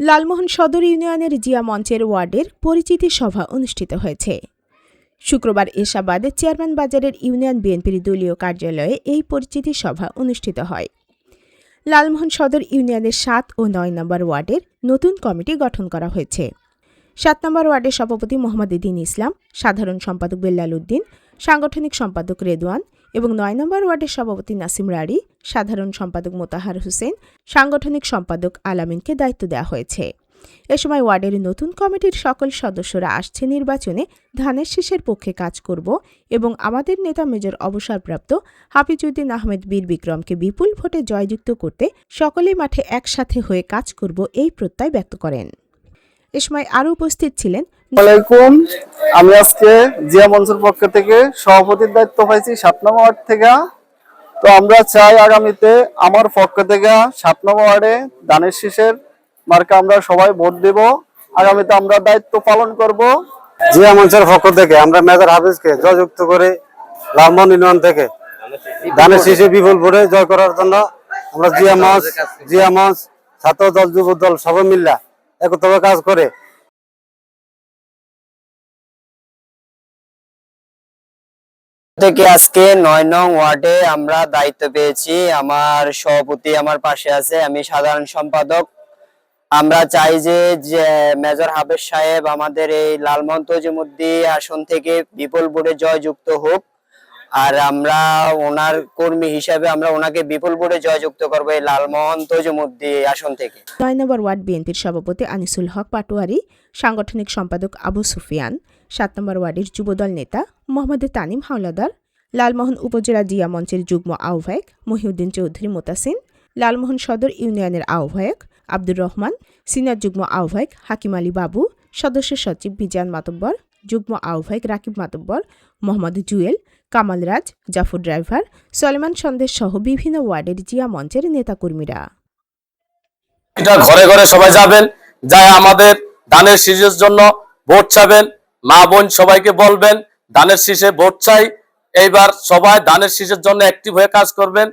লালমোহন সদর ইউনিয়নের জিয়া মঞ্চের ওয়ার্ডের পরিচিতি সভা অনুষ্ঠিত হয়েছে। শুক্রবার এশাবাদ চেয়ারম্যান বাজারের ইউনিয়ন বিএনপির দলীয় কার্যালয়ে এই পরিচিতি সভা অনুষ্ঠিত হয়। লালমোহন সদর ইউনিয়নের ৭ ও ৯ নম্বর ওয়ার্ডের নতুন কমিটি গঠন করা হয়েছে। ৭ নম্বর ওয়ার্ডের সভাপতি মোহাম্মদ দ্বীন ইসলাম, সাধারণ সম্পাদক বেল্লাল উদ্দিন, সাংগঠনিক সম্পাদক রেদওয়ান এবং ৯ নম্বর ওয়ার্ডের সভাপতি নাসিম রাড়ি, সাধারণ সম্পাদক মোতাহার হোসেন, সাংগঠনিক সম্পাদক আলামিনকে দায়িত্ব দেওয়া হয়েছে। এ সময় ওয়ার্ডের নতুন কমিটির সকল সদস্যরা আসছে নির্বাচনে ধানের শীষের পক্ষে কাজ করব এবং আমাদের নেতা মেজর অবসরপ্রাপ্ত হাফিজউদ্দিন আহমেদ বীর বিক্রমকে বিপুল ভোটে জয়যুক্ত করতে সকলেই মাঠে একসাথে হয়ে কাজ করব এই প্রত্যয় ব্যক্ত করেন। এ সময় আরও উপস্থিত ছিলেন আমি আজকে জিয়া মঞ্চের পক্ষ থেকে সভাপতির দায়িত্ব পাইছি ৭ নম্বর ওয়ার্ড থেকে। তো আমরা চাই আগামীতে আমার পক্ষ থেকে ৭ নম্বর ওয়ার্ডে ধানের শীষের মার্কা আমরা সবাই ভোট দেব। আগামীতে আমরা দায়িত্ব পালন করব। জিয়া মঞ্চের পক্ষ থেকে আমরা মেজর হাফিজকে জয়যুক্ত করে লালমোহন ইউনিয়ন থেকে ধানের শীষে বিপুল ভোটে জয় করার জন্য আমরা জিয়া মঞ্চ ছাত্র দল যুব দল সবাই মিল্লা একত্রে কাজ করে থেকে আজকে ৯ নং ওয়ার্ডে আমরা দায়িত্ব পেয়েছি। আমার সভাপতি আমার পাশে আছে, আমি সাধারণ সম্পাদক। আমরা চাই যে মেজর হাফেজ সাহেব আমাদের এই লালমোহন তজিমুদ্দি আসন থেকে বিপুল ভোটে জয়যুক্ত হোক, আর আমরা ওনার কর্মী হিসাবে আমরা ওনাকে বিপুল ভোটে জয়যুক্ত করবো এই লালমোহন তজিমুদ্দি আসন থেকে। ৯ নম্বর ওয়ার্ড বিএনপির সভাপতি আনিসুল হক পাটোয়ারি, সাংগঠনিক সম্পাদক আবু সুফিয়ান, ৭ নম্বর ওয়ার্ডের যুবদল নেতা মোহাম্মদ তানিম হাওলাদার, লালমোহন উপজেলা জিয়া মঞ্চের যুগ্ম আহ্বায়ক মহিউদ্দিন চৌধুরী মোতাসিন, লালমোহন সদর ইউনিয়নের আহ্বায়ক আব্দুর রহমান, সিনিয়র যুগ্ম আহ্বায়ক হাকিম আলী বাবু, সদস্য সচিব বিজান মাতব্বর, যুগ্ম আহ্বায়ক রাকিব মাতব্বর, মোহাম্মদ জুয়েল, কামাল রাজ, জাফর ড্রাইভার, সলেমান সন্দেশ সহ বিভিন্ন ওয়ার্ডের জিয়া মঞ্চের নেতাকর্মীরা। এটা ঘরে ঘরে সবাই যাবেন, যাই আমাদের ধানের শীষের জন্য ভোট চাবেন। মা বোন সবাইকে বলবেন ধানের শীষে ভোট চাই। এইবার সবাই ধানের শীষের জন্য অ্যাক্টিভ হয়ে কাজ করবেন।